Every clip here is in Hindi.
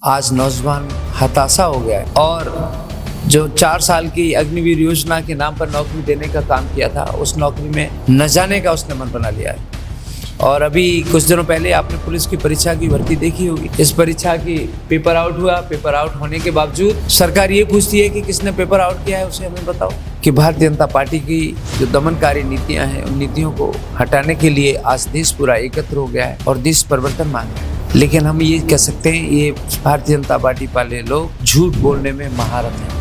आज नौजवान हताशा हो गया है और जो 4 साल की अग्निवीर योजना के नाम पर नौकरी देने का काम किया था, उस नौकरी में न जाने का उसने मन बना लिया है। और अभी कुछ दिनों पहले आपने पुलिस की परीक्षा की भर्ती देखी होगी। इस परीक्षा की पेपर आउट हुआ। पेपर आउट होने के बावजूद सरकार ये पूछती है कि किसने पेपर आउट किया है, उसे हमें बताओ। कि भारतीय जनता पार्टी की जो दमनकारी नीतियां हैं, उन नीतियों को हटाने के लिए आज देश पूरा एकत्र हो गया है और देश परिवर्तन मांग रहा है। लेकिन हम ये कह सकते हैं, ये भारतीय जनता पार्टी वाले लोग झूठ बोलने में महारत हैं।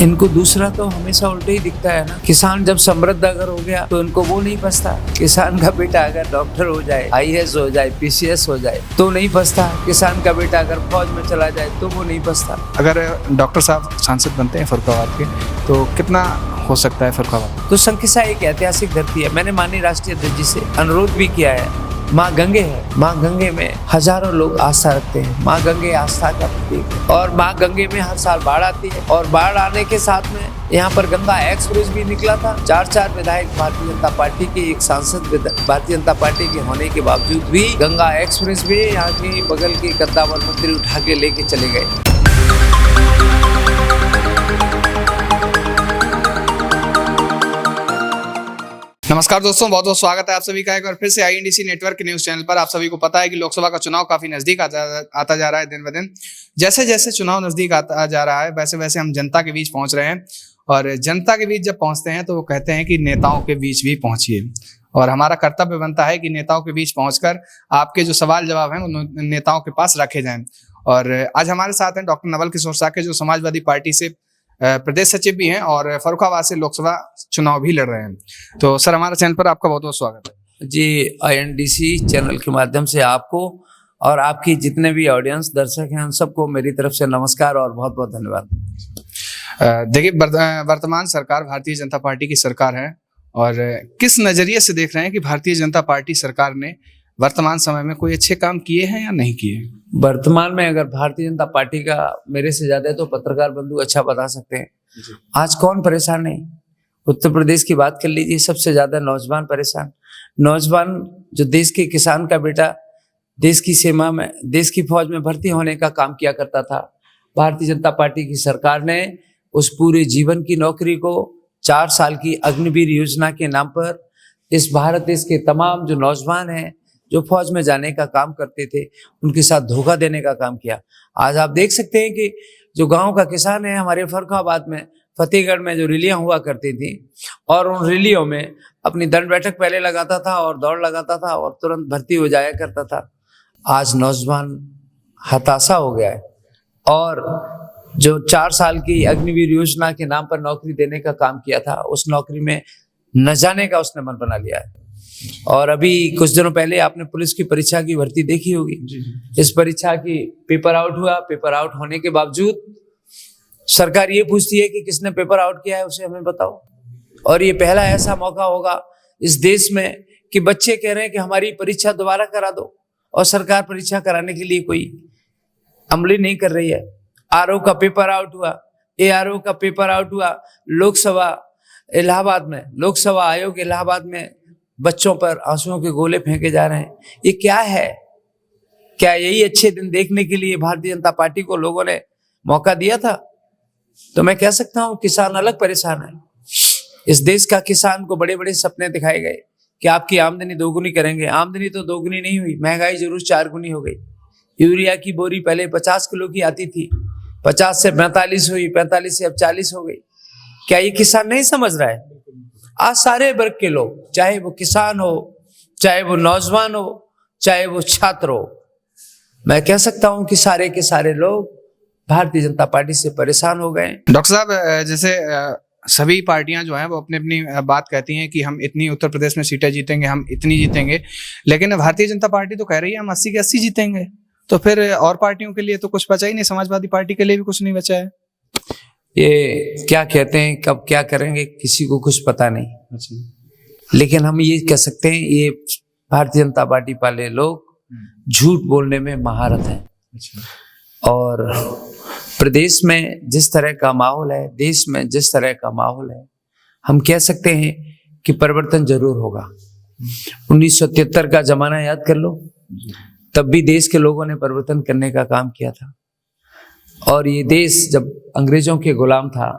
इनको दूसरा तो हमेशा उल्टे ही दिखता है ना। किसान जब समृद्ध अगर हो गया तो इनको वो नहीं फंसता। किसान का बेटा अगर डॉक्टर हो जाए, IAS हो जाए, PCS हो जाए तो नहीं फंसता। किसान का बेटा अगर फौज में चला जाए तो वो नहीं फंसता। अगर डॉक्टर साहब सांसद बनते हैं फर्रुखाबाद के तो कितना हो सकता है फर्रुखाबाद? तो संकिसा एक ऐतिहासिक धरती है। मैंने माननीय राष्ट्रीय अध्यक्ष जी से अनुरोध भी किया है। माँ गंगे है, माँ गंगे में हजारों लोग आस्था रखते हैं। माँ गंगे आस्था का प्रतीक है और माँ गंगे में हर साल बाढ़ आती है और बाढ़ आने के साथ में यहाँ पर गंगा एक्सप्रेस भी निकला था। 4 विधायक भारतीय जनता पार्टी के, एक सांसद भारतीय जनता पार्टी के होने के बावजूद भी गंगा एक्सप्रेस भी यहाँ के बगल के कद्दावर मंत्री उठा के लेके चले गए। नमस्कार दोस्तों, बहुत बहुत स्वागत है आप सभी का एक बार फिर से INDC नेटवर्क के न्यूज चैनल पर। आप सभी को पता है कि लोकसभा का चुनाव काफी नजदीक आता जा रहा है दिन ब दिन। जैसे जैसे चुनाव नजदीक आता जा रहा है वैसे वैसे हम जनता के बीच पहुंच रहे हैं और जनता के बीच जब पहुंचते हैं तो वो कहते हैं कि नेताओं के बीच भी पहुंचिए और हमारा कर्तव्य बनता है कि नेताओं के बीच पहुंचकर आपके जो सवाल जवाब हैं उन नेताओं के पास रखे जाएं। और आज हमारे साथ हैं डॉक्टर नवल किशोर साके, जो समाजवादी पार्टी से प्रदेश सचिव भी हैं और फर्रुखाबाद से लोकसभा चुनाव भी लड़ रहे हैं। तो सर, हमारे चैनल पर आपका बहुत बहुत स्वागत है। जी, INDC चैनल के माध्यम से आपको और आपकी जितने भी ऑडियंस दर्शक हैं उन सबको मेरी तरफ से नमस्कार और बहुत बहुत धन्यवाद। देखिए, वर्तमान सरकार भारतीय जनता पार्टी की सरकार है और किस नजरिए से देख रहे हैं कि भारतीय जनता पार्टी सरकार ने वर्तमान समय में कोई अच्छे काम किए हैं या नहीं किए? वर्तमान में अगर भारतीय जनता पार्टी का मेरे से ज्यादा तो पत्रकार बंधु अच्छा बता सकते हैं। आज कौन परेशान है? उत्तर प्रदेश की बात कर लीजिए, सबसे ज्यादा नौजवान परेशान। नौजवान जो देश के किसान का बेटा देश की सेना में, देश की फौज में भर्ती होने का काम किया करता था, भारतीय जनता पार्टी की सरकार ने उस पूरे जीवन की नौकरी को 4 साल की अग्निवीर योजना के नाम पर इस भारत देश के तमाम जो नौजवान हैं जो फौज में जाने का काम करते थे, उनके साथ धोखा देने का काम किया। आज आप देख सकते हैं कि जो गांव का किसान है हमारे फर्रुखाबाद में, फतेहगढ़ में जो रैलियां हुआ करती थी और उन रैलियों में अपनी दंड बैठक पहले लगाता था और दौड़ लगाता था और तुरंत भर्ती हो जाया करता था। आज नौजवान हताशा हो गया है और जो 4 साल की अग्निवीर योजना के नाम पर नौकरी देने का काम किया था, उस नौकरी में न जाने का उसने मन बना लिया है। और अभी कुछ दिनों पहले आपने पुलिस की परीक्षा की भर्ती देखी होगी। इस परीक्षा की पेपर आउट हुआ। पेपर आउट होने के बावजूद सरकार ये पूछती है कि किसने पेपर आउट किया है, उसे हमें बताओ। और ये पहला ऐसा मौका होगा इस देश में कि बच्चे कह रहे हैं कि हमारी परीक्षा दोबारा करा दो और सरकार परीक्षा कराने के लिए कोई अमली नहीं कर रही है। RO का पेपर आउट हुआ, ARO का पेपर आउट हुआ। लोकसभा इलाहाबाद में, लोकसभा आयोग इलाहाबाद में बच्चों पर आंसुओं के गोले फेंके जा रहे हैं। ये क्या है? क्या यही अच्छे दिन देखने के लिए भारतीय जनता पार्टी को लोगों ने मौका दिया था? तो मैं कह सकता हूं किसान अलग परेशान है। इस देश का किसान को बड़े बड़े सपने दिखाए गए कि आपकी आमदनी दोगुनी करेंगे। आमदनी तो दोगुनी नहीं हुई, महंगाई जरूर 4 गुनी हो गई। यूरिया की बोरी पहले 50 किलो की आती थी, 50 से 45 हुई, 45 से अब 40 हो गई। क्या ये किसान नहीं समझ रहा है? आज सारे वर्ग के लोग, चाहे वो किसान हो, चाहे वो नौजवान हो, चाहे वो छात्र हो, मैं कह सकता हूं कि सारे के सारे लोग भारतीय जनता पार्टी से परेशान हो गए। डॉक्टर साहब, जैसे सभी पार्टियां जो हैं वो अपनी अपनी बात कहती हैं कि हम इतनी उत्तर प्रदेश में सीटें जीतेंगे, हम इतनी जीतेंगे, लेकिन भारतीय जनता पार्टी तो कह रही है हम 80 के 80 जीतेंगे। तो फिर और पार्टियों के लिए तो कुछ बचा ही नहीं, समाजवादी पार्टी के लिए भी कुछ नहीं बचा है। ये क्या कहते हैं, कब क्या करेंगे किसी को कुछ पता नहीं। अच्छा। लेकिन हम ये कह सकते हैं, ये भारतीय जनता पार्टी वाले लोग झूठ बोलने में महारत हैं। अच्छा। और प्रदेश में जिस तरह का माहौल है, देश में जिस तरह का माहौल है, हम कह सकते हैं कि परिवर्तन जरूर होगा। 1973 का जमाना याद कर लो, तब भी देश के लोगों ने परिवर्तन करने का काम किया था। और ये देश जब अंग्रेजों के गुलाम था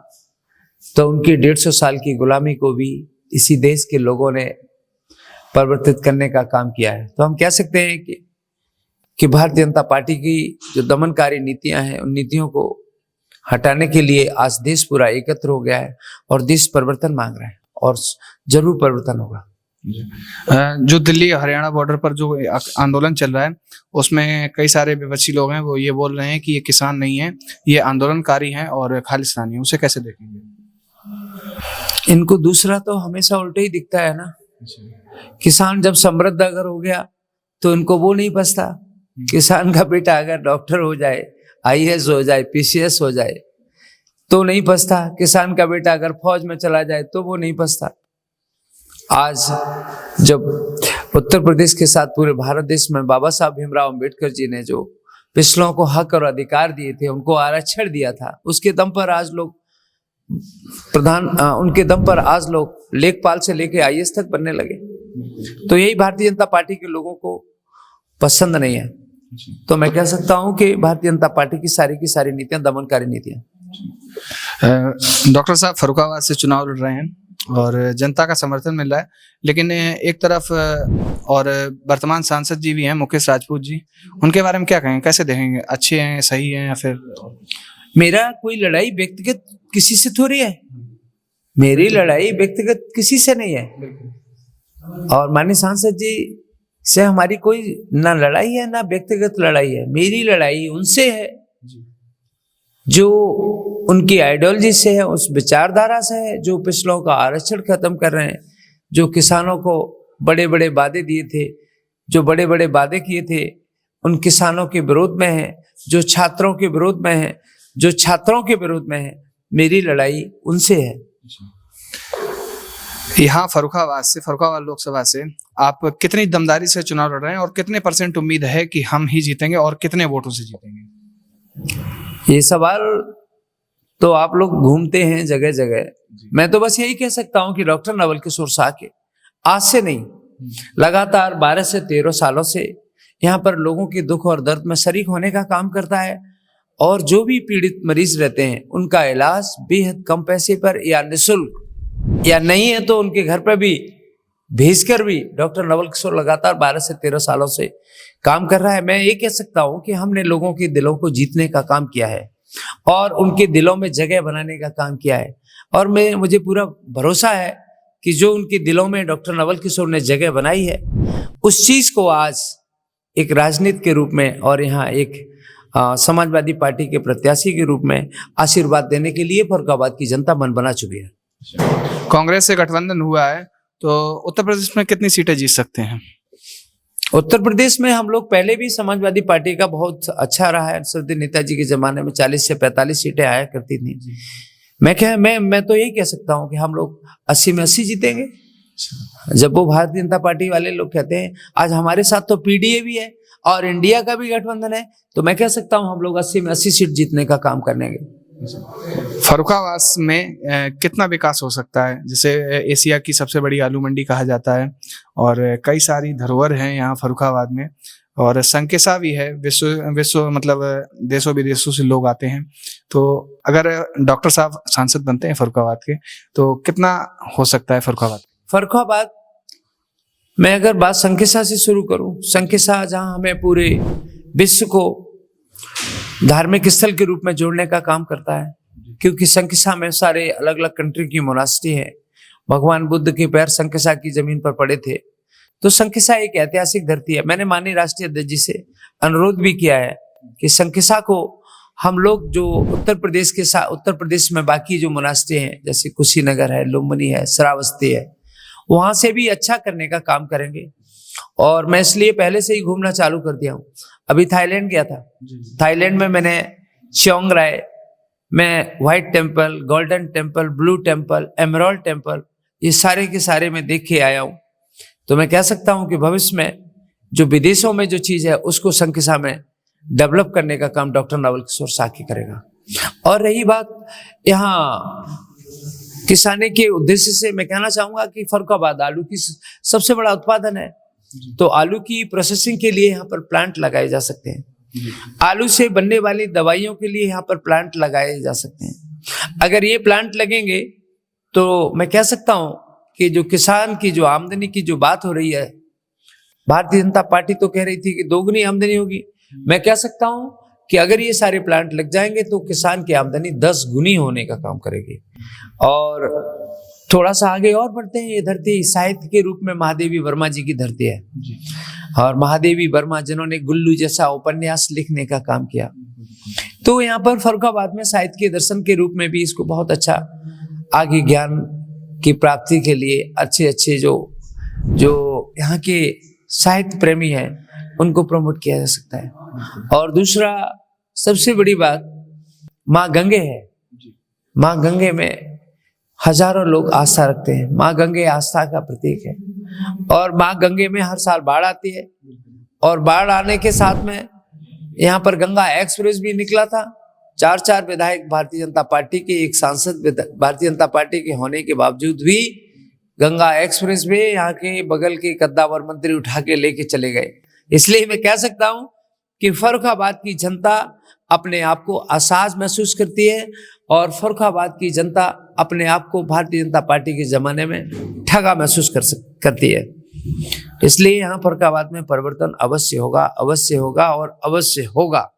तो उनकी 150 साल की गुलामी को भी इसी देश के लोगों ने परिवर्तित करने का काम किया है। तो हम कह सकते हैं कि भारतीय जनता पार्टी की जो दमनकारी नीतियां हैं, उन नीतियों को हटाने के लिए आज देश पूरा एकत्र हो गया है और देश परिवर्तन मांग रहा है और जरूर परिवर्तन होगा। जो दिल्ली हरियाणा बॉर्डर पर जो आंदोलन चल रहा है उसमें कई सारे विपक्षी लोग हैं, वो ये बोल रहे हैं कि ये किसान नहीं है, ये आंदोलनकारी हैं और खालिस्तानी है। उसे कैसे देखेंगे? इनको दूसरा तो हमेशा उल्टा ही दिखता है ना। किसान जब समृद्ध अगर हो गया तो इनको वो नहीं पछता। किसान का बेटा अगर डॉक्टर हो जाए, IAS हो जाए, PCS हो जाए तो नहीं पछता। किसान का बेटा अगर फौज में चला जाए तो वो नहीं पछता। आज जब उत्तर प्रदेश के साथ पूरे भारत देश में बाबा साहब भीमराव अंबेडकर जी ने जो पिछड़ों को हक और अधिकार दिए थे, उनको आरक्षण दिया था, उसके दम पर आज लोग उनके दम पर आज लोग लेखपाल से लेके IAS तक बनने लगे। तो यही भारतीय जनता पार्टी के लोगों को पसंद नहीं है। तो मैं कह सकता हूं कि भारतीय जनता पार्टी की सारी नीतियां दमनकारी नीतियां। डॉक्टर साहब फर्रुखाबाद से चुनाव लड़ रहे हैं और जनता का समर्थन मिल रहा है, लेकिन एक तरफ और वर्तमान सांसद जी भी हैं, मुकेश राजपूत जी, उनके बारे में क्या कहेंगे? कैसे देखेंगे? अच्छे हैं, सही हैं या फिर? मेरा कोई लड़ाई व्यक्तिगत किसी से थोड़ी है। मेरी लड़ाई व्यक्तिगत किसी से नहीं है और माननीय सांसद जी से हमारी कोई ना लड़ाई है ना व्यक्तिगत लड़ाई है। मेरी लड़ाई उनसे है जो उनकी आइडियोलॉजी से है, उस विचारधारा से है, जो पिछड़ों का आरक्षण खत्म कर रहे हैं, जो किसानों को बड़े बड़े वादे दिए थे, जो बड़े बड़े वादे किए थे, उन किसानों के विरोध में है, जो छात्रों के विरोध में है, जो छात्रों के विरोध में है। मेरी लड़ाई उनसे है। यहाँ फर्रुखाबाद लोकसभा से आप कितनी दमदारी से चुनाव लड़ रहे हैं और कितने % उम्मीद है कि हम ही जीतेंगे और कितने वोटों से जीतेंगे? ये सवाल तो आप लोग घूमते हैं जगह जगह। मैं तो बस यही कह सकता हूं कि डॉक्टर नवल किशोर शाह के आज से नहीं, लगातार 12 से 13 सालों से यहाँ पर लोगों के दुख और दर्द में शरीक होने का काम करता है और जो भी पीड़ित मरीज रहते हैं उनका इलाज बेहद कम पैसे पर या निःशुल्क, या नहीं है तो उनके घर पर भी भेजकर भी डॉक्टर नवल किशोर लगातार 12 से 13 सालों से काम कर रहा है। मैं ये कह सकता हूं कि हमने लोगों के दिलों को जीतने का काम किया है और उनके दिलों में जगह बनाने का काम किया है और मुझे पूरा भरोसा है कि जो उनके दिलों में डॉक्टर नवल किशोर ने जगह बनाई है, उस चीज को आज एक राजनीति के रूप में और यहाँ एक समाजवादी पार्टी के प्रत्याशी के रूप में आशीर्वाद देने के लिए फर्रुखाबाद की जनता मन बना चुकी है। कांग्रेस से गठबंधन हुआ है तो उत्तर प्रदेश में कितनी सीटें जीत सकते हैं? उत्तर प्रदेश में हम लोग पहले भी समाजवादी पार्टी का बहुत अच्छा रहा है। सरदार नेताजी के जमाने में 40 से 45 सीटें आया करती थी। मैं तो यही कह सकता हूं कि हम लोग 80 में 80 जीतेंगे। जब वो भारतीय जनता पार्टी वाले लोग कहते हैं आज हमारे साथ तो PDA भी है और इंडिया का भी गठबंधन है, तो मैं कह सकता हूं हम लोग 80 में 80 सीट जीतने का काम करेंगे। फर्रुखाबाद में कितना विकास हो सकता है? जैसे एशिया की सबसे बड़ी आलू मंडी कहा जाता है और कई सारी धरोहर हैं यहाँ फर्रुखाबाद में और संकेसा भी है। विश्व मतलब देशों विदेशों से लोग आते हैं। तो अगर डॉक्टर साहब सांसद बनते हैं फर्रुखाबाद के तो कितना हो सकता है फर्रुखाबाद मैं अगर बात संकेसा से शुरू करूं, संकेसा जहां हमें पूरे विश्व को धार्मिक स्थल के रूप में जोड़ने का काम करता है, क्योंकि संकेसा में सारे अलग अलग कंट्री की मोनास्ट्री है। भगवान बुद्ध के पैर संकेसा की जमीन पर पड़े थे। तो संकेसा एक ऐतिहासिक धरती है। मैंने माननीय राष्ट्रीय अध्यक्ष जी से अनुरोध भी किया है कि संकेसा को हम लोग जो उत्तर प्रदेश में बाकी जो मोनास्ट्री हैं जैसे कुशीनगर है, लुम्बिनी है, श्रावस्ती है, वहां से भी अच्छा करने का काम करेंगे। और मैं इसलिए पहले से ही घूमना चालू कर दिया हूँ। अभी थाईलैंड गया था। थाईलैंड में मैंने चियोंग राय में white temple, golden temple, blue temple, emerald temple, ये सारे के सारे मैं देख के आया हूँ। तो मैं कह सकता हूँ कि भविष्य में जो विदेशों में जो चीज है उसको संकेसा में डेवलप करने का काम डॉक्टर नवल किशोर शाह करेगा। और रही बात यहाँ किसानी के उद्देश्य से, मैं कहना चाहूंगा कि फर्रुखाबाद आलू की सबसे बड़ा उत्पादन है। तो आलू की प्रोसेसिंग के लिए यहाँ पर प्लांट लगाए जा सकते हैं। आलू से बनने वाली दवाइयों के लिए यहाँ पर प्लांट लगाए जा सकते हैं। अगर ये प्लांट लगेंगे तो मैं कह सकता हूँ कि जो किसान की जो आमदनी की जो बात हो रही है, भारतीय जनता पार्टी तो कह रही थी कि दोगुनी आमदनी होगी, मैं कह सकता हूँ कि अगर ये सारे प्लांट लग जाएंगे तो किसान की आमदनी 10 गुनी होने का काम करेगी। और थोड़ा सा आगे और बढ़ते हैं, ये धरती साहित्य के रूप में महादेवी वर्मा जी की धरती है। और महादेवी वर्मा जिन्होंने गुल्लू जैसा उपन्यास लिखने का काम किया, तो यहाँ पर फर्रुखाबाद में साहित्य के दर्शन के रूप में भी इसको बहुत अच्छा आगे ज्ञान की प्राप्ति के लिए अच्छे जो यहाँ के साहित्य प्रेमी हैं उनको प्रमोट किया जा सकता है। और दूसरा सबसे बड़ी बात माँ गंगे है। माँ गंगे में हजारों लोग आस्था रखते हैं। माँ गंगे आस्था का प्रतीक है और माँ गंगे में हर साल बाढ़ आती है। और बाढ़ आने के साथ में यहाँ पर गंगा एक्सप्रेस भी निकला था। 4 विधायक भारतीय जनता पार्टी के, एक सांसद भारतीय जनता पार्टी के होने के बावजूद भी गंगा एक्सप्रेस में यहाँ के बगल के कद्दावर मंत्री उठा के लेके चले गए। इसलिए मैं कह सकता हूँ कि फर्रुखाबाद की जनता अपने आप को आसाज महसूस करती है और फर्रुखाबाद की जनता अपने आप को भारतीय जनता पार्टी के जमाने में ठगा महसूस करती है। इसलिए यहाँ फर्रुखाबाद में परिवर्तन अवश्य होगा और अवश्य होगा।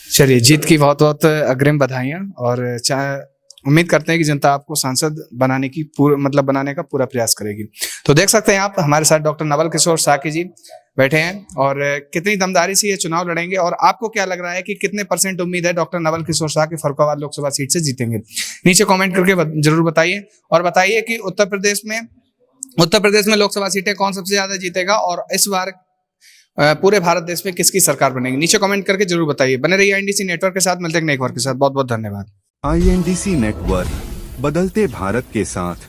चलिए, जीत की बहुत बहुत अग्रिम बधाइयाँ और उम्मीद करते हैं कि जनता आपको सांसद बनाने का पूरा प्रयास करेगी। तो देख सकते हैं आप हमारे साथ डॉक्टर नवल किशोर साकी जी बैठे हैं और कितनी दमदारी से ये चुनाव लड़ेंगे और आपको क्या लग रहा है कि कितने % उम्मीद है डॉक्टर नवल किशोर साकी फर्रुखाबाद लोकसभा सीट से जीतेंगे? नीचे कमेंट करके जरूर बताइए और बताइए कि उत्तर प्रदेश में लोकसभा सीटें कौन सबसे ज्यादा जीतेगा और इस बार पूरे भारत देश में किसकी सरकार बनेगी? नीचे कमेंट करके जरूर बताइए। बने रहिए INDC नेटवर्क के साथ, मिलते हैं एक नए खबर के साथ। बहुत बहुत धन्यवाद। INDC नेटवर्क, बदलते भारत के साथ।